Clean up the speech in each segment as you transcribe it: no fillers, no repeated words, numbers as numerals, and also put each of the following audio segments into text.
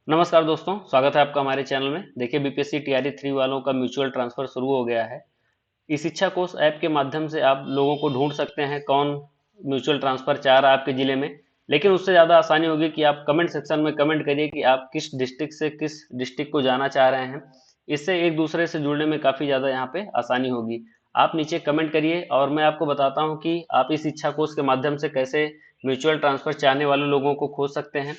नमस्कार दोस्तों, स्वागत है आपका हमारे चैनल में। देखिए, बीपीएससी टीआरई 3 वालों का म्यूचुअल ट्रांसफर शुरू हो गया है। इस इच्छा कोष ऐप के माध्यम से आप लोगों को ढूंढ सकते हैं कौन म्यूचुअल ट्रांसफर चाह रहा है आपके जिले में। लेकिन उससे ज़्यादा आसानी होगी कि आप कमेंट सेक्शन में कमेंट करिए कि आप किस डिस्ट्रिक्ट से किस डिस्ट्रिक्ट को जाना चाह रहे हैं। इससे एक दूसरे से जुड़ने में काफ़ी ज़्यादा यहाँ पे आसानी होगी। आप नीचे कमेंट करिए और मैं आपको बताता हूँ कि आप इस इच्छा कोष के माध्यम से कैसे म्यूचुअल ट्रांसफर चाहने वाले लोगों को खोज सकते हैं।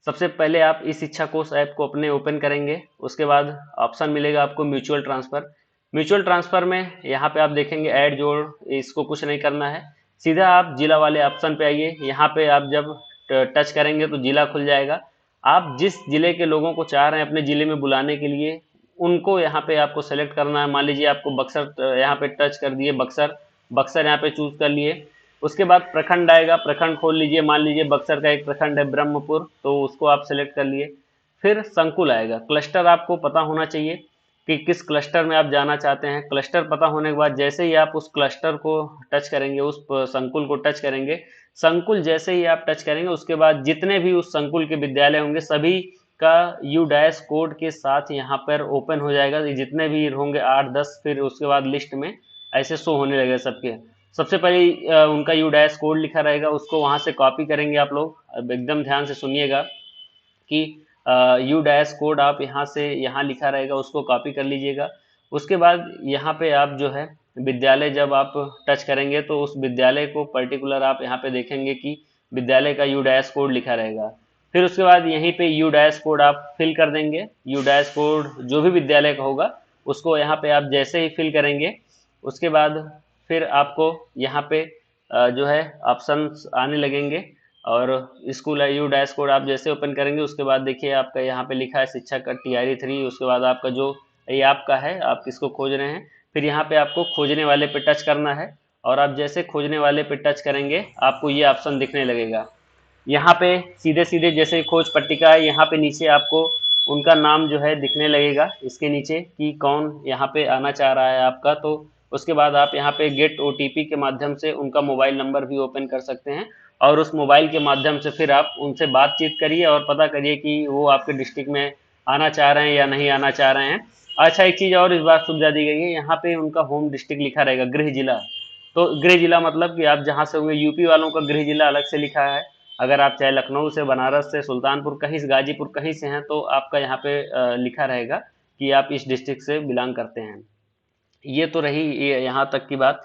सबसे पहले आप इस इच्छा कोष ऐप को अपने ओपन करेंगे। उसके बाद ऑप्शन मिलेगा आपको म्यूचुअल ट्रांसफर। म्यूचुअल ट्रांसफर में यहाँ पे आप देखेंगे ऐड जोड़, इसको कुछ नहीं करना है। सीधा आप जिला वाले ऑप्शन पे आइए। यहाँ पे आप जब टच करेंगे तो जिला खुल जाएगा। आप जिस जिले के लोगों को चाह रहे हैं अपने जिले में बुलाने के लिए, उनको यहाँ पे आपको सेलेक्ट करना है। मान लीजिए आपको बक्सर यहाँ पे टच कर दिए, बक्सर बक्सर यहाँ पे चूज कर लिए। उसके बाद प्रखंड आएगा, प्रखंड खोल लीजिए। मान लीजिए बक्सर का एक प्रखंड है ब्रह्मपुर, तो उसको आप सेलेक्ट कर लिए। फिर संकुल आएगा। क्लस्टर आपको पता होना चाहिए कि किस क्लस्टर में आप जाना चाहते हैं। क्लस्टर पता होने के बाद जैसे ही आप उस क्लस्टर को टच करेंगे, उस संकुल को टच करेंगे, संकुल जैसे ही आप टच करेंगे उसके बाद जितने भी उस संकुल के विद्यालय होंगे सभी का यू डैश कोड के साथ यहाँ पर ओपन हो जाएगा। ये जितने भी होंगे 8-10, फिर उसके बाद लिस्ट में ऐसे शो होने लगेगा सबके। सबसे पहले उनका यू डैश कोड लिखा रहेगा, उसको वहां से कॉपी करेंगे आप लोग। अब एकदम ध्यान से सुनिएगा कि यू डैश कोड आप यहाँ से यहाँ लिखा रहेगा, उसको कॉपी कर लीजिएगा। उसके बाद यहाँ पे आप जो है विद्यालय जब आप टच करेंगे तो उस विद्यालय को पर्टिकुलर आप यहाँ पे देखेंगे कि विद्यालय का यू डैश कोड लिखा रहेगा। फिर उसके बाद यहीं पे यू डैश कोड आप फिल कर देंगे। यू डैश कोड जो भी विद्यालय का होगा उसको यहाँ पे आप जैसे ही फिल करेंगे उसके बाद फिर आपको यहाँ पे जो है ऑप्शन आने लगेंगे। और school I you dash code आप जैसे ओपन करेंगे उसके बाद देखिए आपका यहाँ पे लिखा है शिक्षा का टीआरई 3। उसके बाद आपका जो ये आपका है, आप किसको खोज रहे हैं, फिर यहाँ पे आपको खोजने वाले पे टच करना है। और आप जैसे खोजने वाले पे टच करेंगे आपको ये ऑप्शन दिखने लगेगा। यहाँ पे सीधे सीधे जैसे खोज पट्टिका है, यहाँ पे नीचे आपको उनका नाम जो है दिखने लगेगा इसके नीचे कि कौन यहाँ पे आना चाह रहा है आपका। तो उसके बाद आप यहाँ पे गेट ओटीपी के माध्यम से उनका मोबाइल नंबर भी ओपन कर सकते हैं। और उस मोबाइल के माध्यम से फिर आप उनसे बातचीत करिए और पता करिए कि वो आपके डिस्ट्रिक्ट में आना चाह रहे हैं या नहीं आना चाह रहे हैं। अच्छा, एक चीज़ और इस बार सुविधा दी गई है, यहाँ पे उनका होम डिस्ट्रिक्ट लिखा रहेगा, गृह जिला। तो गृह जिला मतलब कि आप जहाँ से होंगे, यूपी वालों का गृह जिला अलग से लिखा है। अगर आप चाहे लखनऊ से, बनारस से, सुल्तानपुर कहीं से, गाजीपुर कहीं से हैं तो आपका यहाँ पे लिखा रहेगा कि आप इस डिस्ट्रिक्ट से बिलोंग करते हैं। ये तो रही ये यहाँ तक की बात।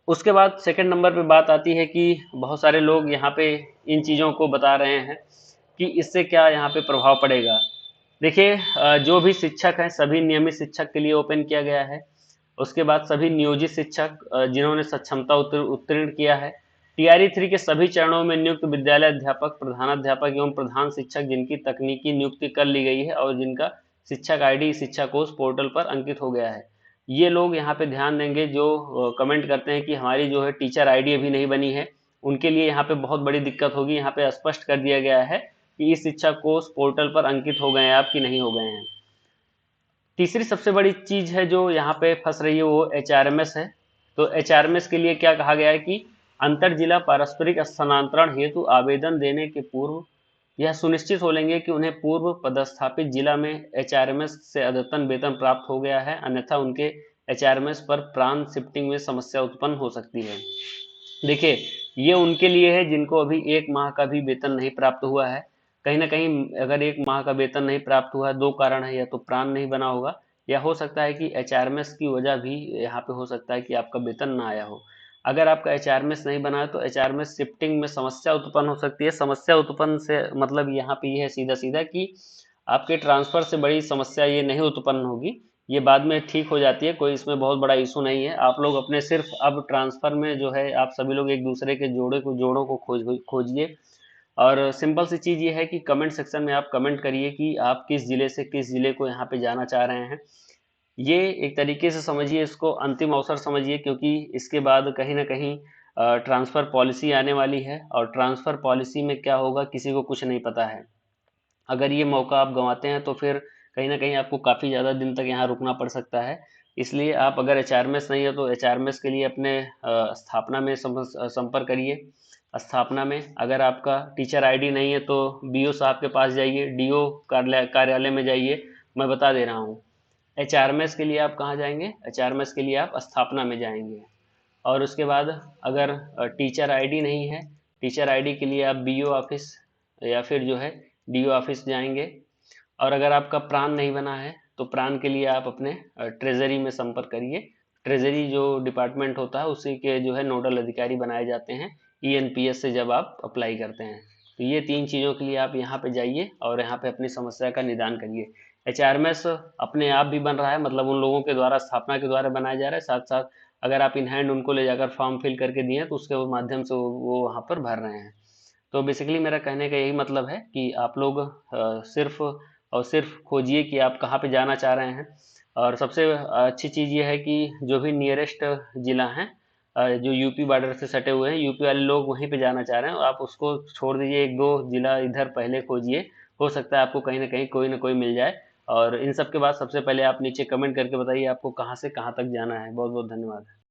उसके बाद सेकंड नंबर पे बात आती है कि बहुत सारे लोग यहाँ पे इन चीज़ों को बता रहे हैं कि इससे क्या यहाँ पे प्रभाव पड़ेगा। देखिए, जो भी शिक्षक हैं सभी नियमित शिक्षक के लिए ओपन किया गया है। उसके बाद सभी नियोजित शिक्षक जिन्होंने सक्षमता उत्तीर्ण किया है। टीआरई 3 के सभी चरणों में नियुक्त विद्यालय अध्यापक, प्रधानाध्यापक एवं प्रधान शिक्षक जिनकी तकनीकी नियुक्ति कर ली गई है और जिनका शिक्षक आईडी शिक्षा कोष पोर्टल पर अंकित हो गया है, ये लोग यहाँ पे ध्यान देंगे। जो कमेंट करते हैं कि हमारी जो है टीचर आईडी अभी नहीं बनी है, उनके लिए यहाँ पे बहुत बड़ी दिक्कत होगी। यहाँ पे स्पष्ट कर दिया गया है कि इस शिक्षा कोष पोर्टल पर अंकित हो गए हैं आप कि नहीं हो गए हैं। तीसरी सबसे बड़ी चीज है जो यहाँ पे फंस रही है वो एचआरएमएस है। तो एचआरएमएस के लिए क्या कहा गया है कि अंतर जिला पारस्परिक स्थानांतरण हेतु आवेदन देने के पूर्व यह सुनिश्चित हो लेंगे कि उन्हें पूर्व पदस्थापित जिला में एचआरएमएस से अद्यतन वेतन प्राप्त हो गया है, अन्यथा उनके एचआरएमएस पर प्रांत शिफ्टिंग में समस्या उत्पन्न हो सकती है। देखिए, ये उनके लिए है जिनको अभी 1 माह का भी वेतन नहीं प्राप्त हुआ है। कहीं ना कहीं अगर 1 माह का वेतन नहीं प्राप्त हुआ है, दो कारण है, या तो प्राण नहीं बना होगा या हो सकता है कि एचआरएमएस की वजह भी यहाँ पे हो सकता है कि आपका वेतन ना आया हो। अगर आपका एचआरएमएस नहीं बना है तो एचआरएमएस शिफ्टिंग में समस्या उत्पन्न हो सकती है। समस्या उत्पन्न से मतलब यहाँ पे ये है सीधा सीधा कि आपके ट्रांसफर से बड़ी समस्या ये नहीं उत्पन्न होगी, ये बाद में ठीक हो जाती है, कोई इसमें बहुत बड़ा इशू नहीं है। आप लोग अपने सिर्फ अब ट्रांसफर में जो है आप सभी लोग एक दूसरे के जोड़ों को खोजिए। और सिंपल सी चीज़ ये है कि कमेंट सेक्शन में आप कमेंट करिए कि आप किस जिले से किस जिले को यहाँ पे जाना चाह रहे हैं। ये एक तरीके से समझिए, इसको अंतिम अवसर समझिए, क्योंकि इसके बाद कहीं ना कहीं ट्रांसफ़र पॉलिसी आने वाली है और ट्रांसफ़र पॉलिसी में क्या होगा किसी को कुछ नहीं पता है। अगर ये मौका आप गंवाते हैं तो फिर कहीं ना कहीं आपको काफ़ी ज़्यादा दिन तक यहाँ रुकना पड़ सकता है। इसलिए आप अगर एचआरएमएस नहीं है तो एचआरएमएस के लिए अपने स्थापना में संपर्क करिए। स्थापना में अगर आपका टीचर आईडी नहीं है तो बीओ साहब के पास जाइए, डीओ कार्यालय में जाइए। मैं बता दे रहा हूँ। एचआरएमएस के लिए आप कहाँ जाएंगे? एचआरएमएस के लिए आप स्थापना में जाएंगे। और उसके बाद अगर टीचर आईडी नहीं है, टीचर आईडी के लिए आप बीओ ऑफिस या फिर जो है डीओ ऑफिस जाएंगे। और अगर आपका प्रान नहीं बना है तो प्रान के लिए आप अपने ट्रेजरी में संपर्क करिए। ट्रेजरी जो डिपार्टमेंट होता है उसी के जो है नोडल अधिकारी बनाए जाते हैं ईएनपीएस से जब आप अप्लाई करते हैं। तो ये 3 चीज़ों के लिए आप यहाँ पे जाइए और यहाँ पे अपनी समस्या का निदान करिए। एचआरएमएस अपने आप भी बन रहा है, मतलब उन लोगों के द्वारा, स्थापना के द्वारा बनाया जा रहा है। साथ साथ अगर आप इन हैंड उनको ले जाकर फॉर्म फिल करके दिए तो उसके माध्यम से वो वहाँ पर भर रहे हैं। तो बेसिकली मेरा कहने का यही मतलब है कि आप लोग सिर्फ और सिर्फ खोजिए कि आप कहाँ पे जाना चाह रहे हैं। और सबसे अच्छी चीज़ ये है कि जो भी नियरेस्ट ज़िला है, जो यूपी बॉर्डर से सटे हुए हैं, यूपी वाले लोग वहीं पे जाना चाह रहे हैं, आप उसको छोड़ दीजिए, एक दो ज़िला इधर पहले खोजिए। हो सकता है आपको कहीं ना कोई मिल जाए। और इन सब के बाद सबसे पहले आप नीचे कमेंट करके बताइए आपको कहाँ से कहाँ तक जाना है। बहुत बहुत धन्यवाद।